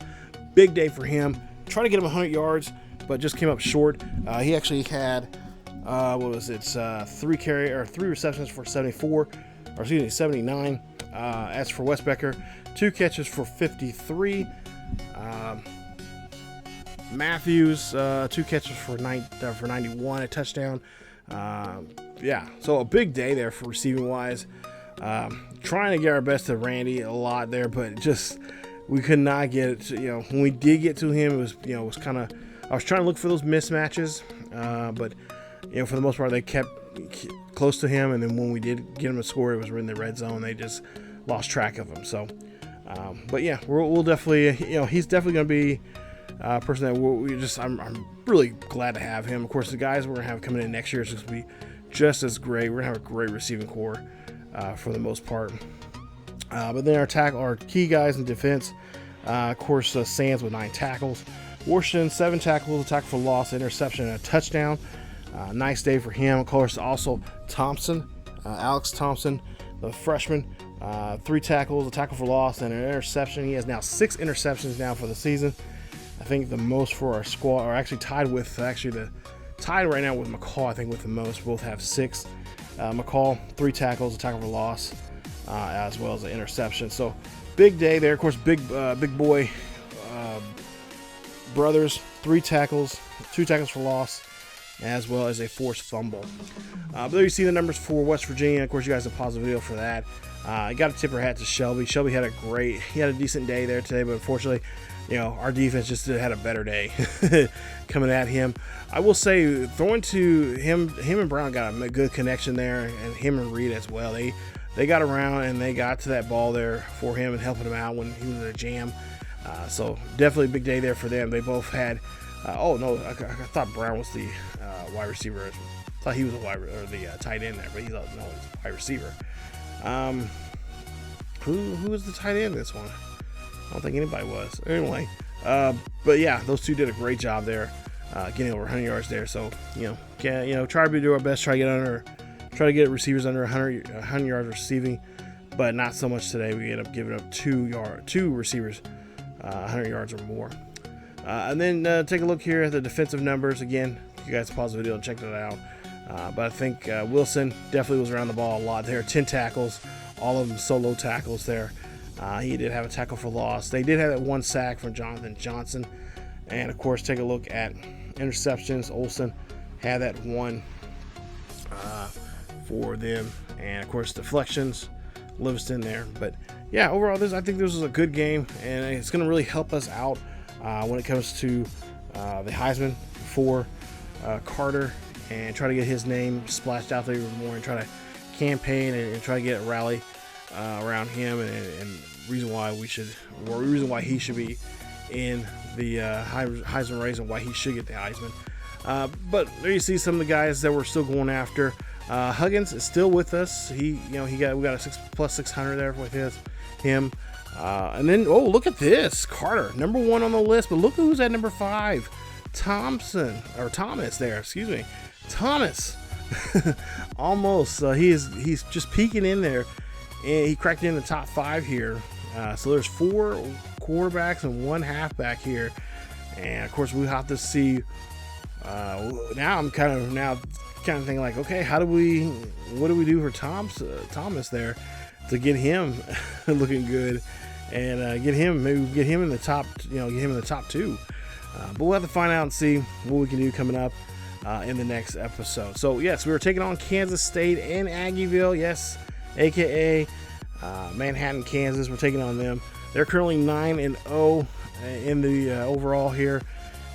big day for him. Tried to get him 100 yards, but just came up short. He actually had 3 receptions for 79. As for Westbecker, 2 catches for 53. Matthews, 2 catches for 91, a touchdown. So a big day there for receiving wise. Trying to get our best to Randy a lot there, but just we could not get it. When we did get to him, it was kind of, I was trying to look for those mismatches, but for the most part they kept close to him, and then when we did get him a score, it was in the red zone. They just lost track of him. So, but yeah, we'll definitely, he's definitely going to be a person that I'm really glad to have him. Of course, the guys we're going to have coming in next year is going to be just as great. We're going to have a great receiving core for the most part. But then our key guys in defense, of course, Sands with 9 tackles. Washington, 7 tackles, a tackle for loss, interception, and a touchdown. Nice day for him. Of course, also Thompson, Alex Thompson, the freshman, 3 tackles, a tackle for loss, and an interception. He has now 6 interceptions now for the season. I think the most for our squad, or actually tied right now with McCall, I think, with the most. Both have 6. McCall, 3 tackles, a tackle for loss, as well as an interception. So big day there. Of course, big boy brothers, 3 tackles, 2 tackles for loss, as well as a forced fumble. But there you see the numbers for West Virginia. Of course, you guys have paused the video for that. I got to tip our hat to Shelby. Shelby had a decent day there today, but unfortunately, our defense just had a better day coming at him. I will say, throwing to him and Brown got a good connection there, and him and Reed as well. They got around and they got to that ball there for him and helping him out when he was in a jam. So definitely a big day there for them. They both had. I thought Brown was the wide receiver. I thought he was the tight end there, but he's a wide receiver. Who was the tight end this one? I don't think anybody was. Anyway, but yeah, those 2 did a great job there, getting over 100 yards there. So try to do our best, try to get receivers under 100 yards receiving, but not so much today. We ended up giving up 2 receivers 100 yards or more. And then take a look here at the defensive numbers. Again, you guys pause the video and check that out. But I think Wilson definitely was around the ball a lot there. 10 tackles, all of them solo tackles there. He did have a tackle for loss. They did have that 1 sack from Jonathan Johnson. And, of course, take a look at interceptions. Olsen had that 1 for them. And, of course, deflections. Livingston there. But yeah, overall, I think this was a good game, and it's going to really help us out when it comes to the Heisman for Carter, and try to get his name splashed out there even more, and try to campaign and try to get a rally around him, and reason why he should be in the Heisman race, and why he should get the Heisman. But there you see some of the guys that we're still going after. Huggins is still with us. We got a 600+ there with him. And then, oh, look at this. Carter, number 1 on the list, but look who's at number 5. Thomas there, excuse me. Thomas. Almost. He's just peeking in there. And he cracked in the top 5 here. So there's 4 quarterbacks and 1 halfback here. And of course, we have to see. Now I'm kind of thinking like, okay, what do we do for Thomas there to get him looking good, and get him in the top, get him in the top 2. But we'll have to find out and see what we can do coming up in the next episode. So yes, we were taking on Kansas State and Aggieville, yes, aka Manhattan, Kansas. We're taking on them. They're currently 9-0 in the overall here.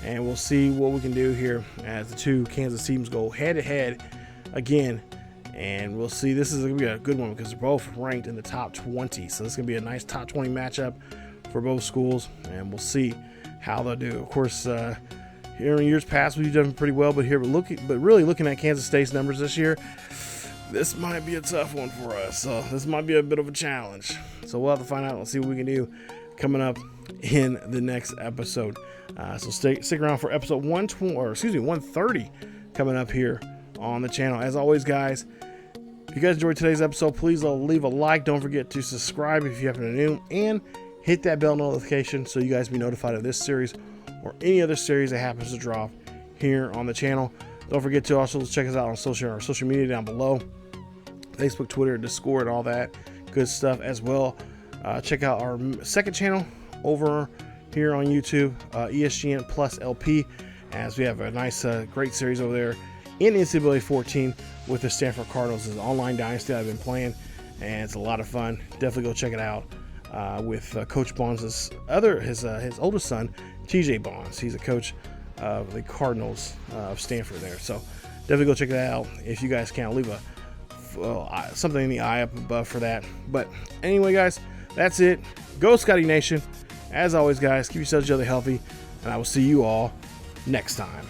And we'll see what we can do here as the 2 Kansas teams go head-to-head again. And we'll see. This is going to be a good one because they're both ranked in the top 20. So this is going to be a nice top 20 matchup for both schools. And we'll see how they'll do. Of course, here in years past, we've done pretty well. But really looking at Kansas State's numbers this year, this might be a tough one for us. So this might be a bit of a challenge. So we'll have to find out and see what we can do coming up in the next episode. So stick around for episode 130 coming up here on the channel. As always, guys, if you guys enjoyed today's episode, please leave a like. Don't forget to subscribe if you happen to new, and hit that bell notification so you guys be notified of this series or any other series that happens to drop here on the channel. Don't forget to also check us out on our social media down below. Facebook, Twitter, Discord, all that good stuff as well. Check out our second channel over here on YouTube, ESGNet Plus LP, as we have a nice, great series over there in NCAA 14 with the Stanford Cardinals. It's an online dynasty I've been playing, and it's a lot of fun. Definitely go check it out with Coach Bonds' his oldest son, TJ Bonds. He's a coach of the Cardinals of Stanford there. So definitely go check that out if you guys can. I'll leave something in the eye up above for that. But anyway, guys, that's it. Go Scotty Nation. As always, guys, keep yourselves healthy, and I will see you all next time.